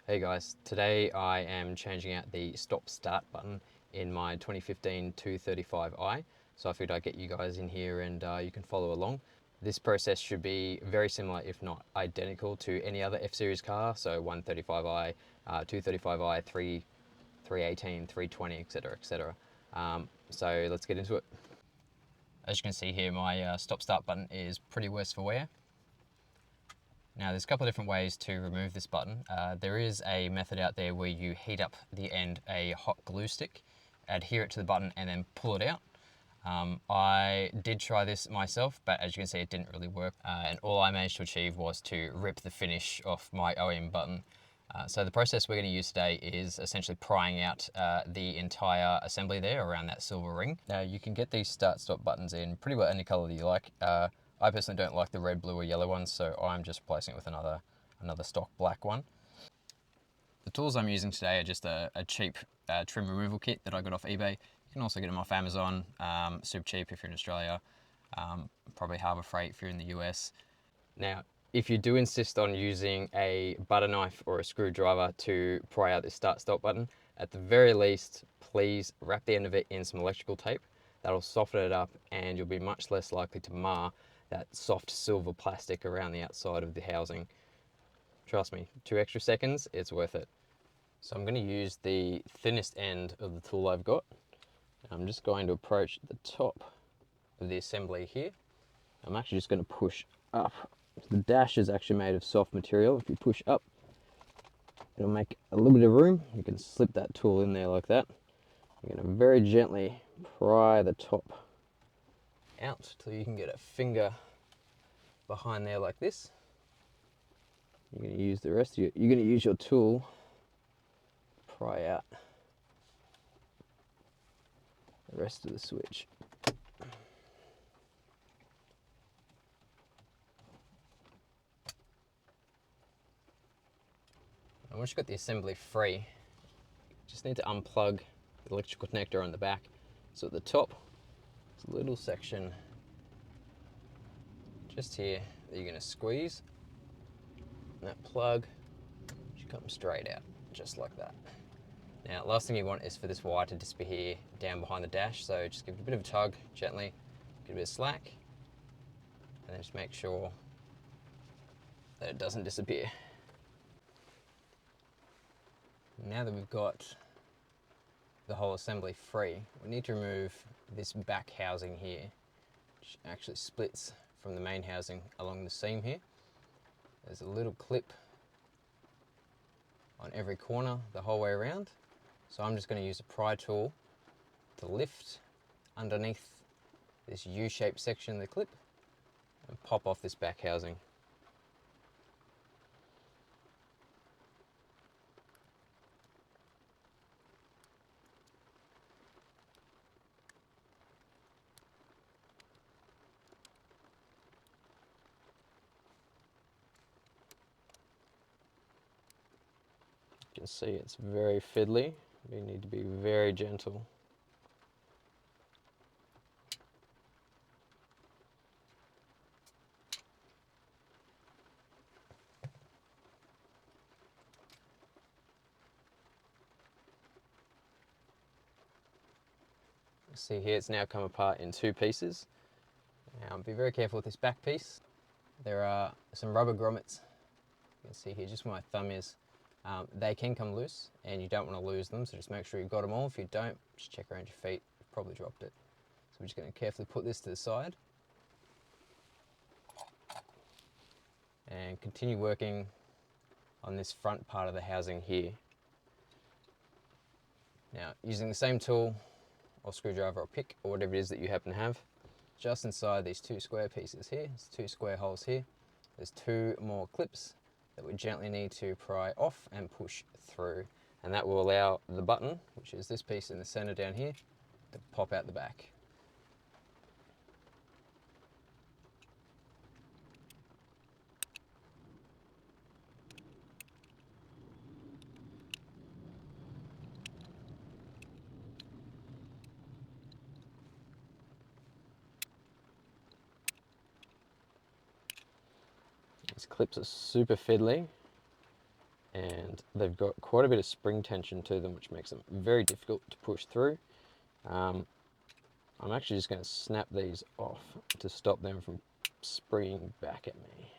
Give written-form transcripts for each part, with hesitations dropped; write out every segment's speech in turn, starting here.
Hey guys, today I am changing out the Stop Start button in my 2015 235i. So I figured I'd get you guys in here and you can follow along. This process should be very similar, if not identical, to any other F-Series car. So 135i, 235i, 318, 320, etc, etc. So let's get into it. As you can see here, my Stop Start button is pretty worse for wear. Now there's a couple of different ways to remove this button. There is a method out there where you heat up the end a hot glue stick, adhere it to the button and then pull it out. I did try this myself, but as you can see it didn't really work, and all I managed to achieve was to rip the finish off my OEM button. So the process we're going to use today is essentially prying out the entire assembly there around that silver ring. Now you can get these start-stop buttons in pretty well any color that you like. I personally don't like the red, blue or yellow ones, so I'm just replacing it with another stock black one. The tools I'm using today are just a cheap trim removal kit that I got off eBay. You can also get them off Amazon, super cheap if you're in Australia, probably Harbour Freight if you're in the US. Now, if you do insist on using a butter knife or a screwdriver to pry out this start-stop button, at the very least, please wrap the end of it in some electrical tape. That'll soften it up and you'll be much less likely to mar that soft silver plastic around the outside of the housing. Trust me, 2 extra seconds, it's worth it. So I'm going to use the thinnest end of the tool I've got. I'm just going to approach the top of the assembly here. I'm actually just going to push up. The dash is actually made of soft material. If you push up, it'll make a little bit of room. You can slip that tool in there like that. You're going to very gently pry the top out till you can get a finger behind there like this. You're going to use the rest of you're going to use your tool to pry out the rest of the switch. And once you've got the assembly free, you just need to unplug the electrical connector on the back. So at the top, there's a little section just here that you're going to squeeze, and that plug should come straight out, just like that. Now, last thing you want is for this wire to disappear down behind the dash, so just give it a bit of a tug, gently, give it a bit of slack, and then just make sure that it doesn't disappear. Now that we've got the whole assembly free, we need to remove this back housing here, which actually splits from the main housing along the seam here. There's a little clip on every corner the whole way around. So I'm just going to use a pry tool to lift underneath this U-shaped section of the clip and pop off this back housing. You can see it's very fiddly. You need to be very gentle. See here, it's now come apart in 2 pieces. Now be very careful with this back piece. There are some rubber grommets. You can see here just where my thumb is. They can come loose and you don't want to lose them, so just make sure you've got them all. If you don't, just check around your feet, you've probably dropped it. So we're just going to carefully put this to the side and continue working on this front part of the housing here. Now, using the same tool or screwdriver or pick or whatever it is that you happen to have, just inside these 2 square pieces here, there's 2 square holes here, there's 2 more clips that we gently need to pry off and push through, and that will allow the button, which is this piece in the center down here, to pop out the back. These clips are super fiddly, and they've got quite a bit of spring tension to them, which makes them very difficult to push through. I'm actually just going to snap these off to stop them from springing back at me.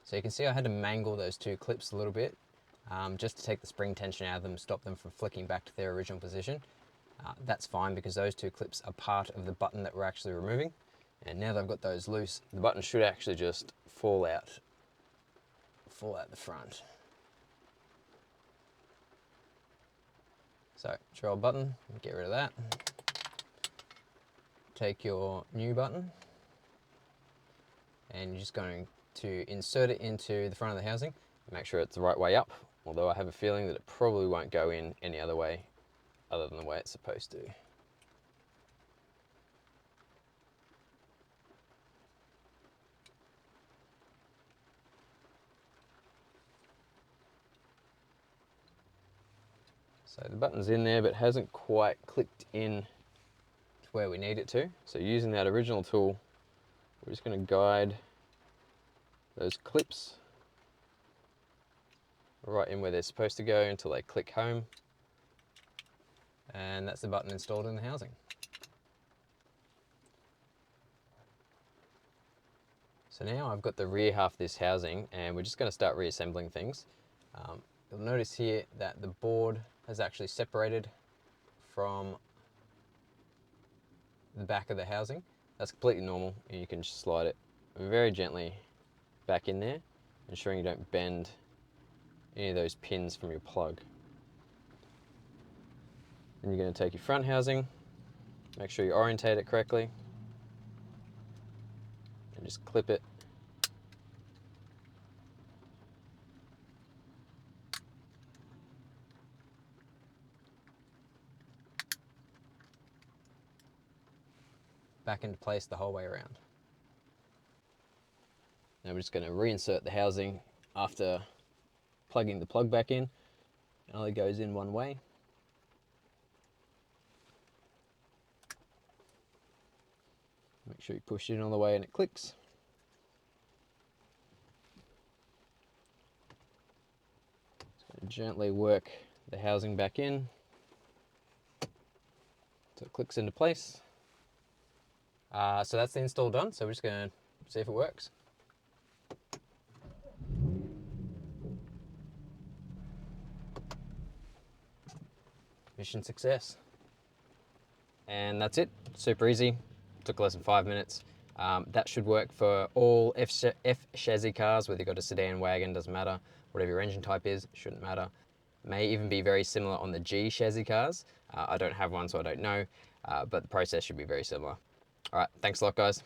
So you can see I had to mangle those two clips a little bit just to take the spring tension out of them, stop them from flicking back to their original position. That's fine because those two clips are part of the button that we're actually removing. And now that I've got those loose, the button should actually just fall out the front. So, it's your old button, get rid of that. Take your new button and you're just going to insert it into the front of the housing. Make sure it's the right way up, although I have a feeling that it probably won't go in any other way other than the way it's supposed to. So the button's in there but hasn't quite clicked in to where we need it to. So using that original tool, we're just going to guide those clips right in where they're supposed to go until they click home. And that's the button installed in the housing. So now I've got the rear half of this housing and we're just going to start reassembling things. You'll notice here that the board has actually separated from the back of the housing. That's completely normal and you can just slide it very gently back in there, ensuring you don't bend any of those pins from your plug. Then you're going to take your front housing, make sure you orientate it correctly and just clip it back into place the whole way around. Now we're just going to reinsert the housing after plugging the plug back in. It only goes in one way. Make sure you push it in all the way and it clicks. Just going to gently work the housing back in so it clicks into place. So that's the install done, so we're just going to see if it works. Mission success. And that's it, super easy, took less than 5 minutes. That should work for all F chassis cars, whether you've got a sedan, wagon, doesn't matter. Whatever your engine type is, shouldn't matter. May even be very similar on the G chassis cars. I don't have one, so I don't know, but the process should be very similar. All right, thanks a lot, guys.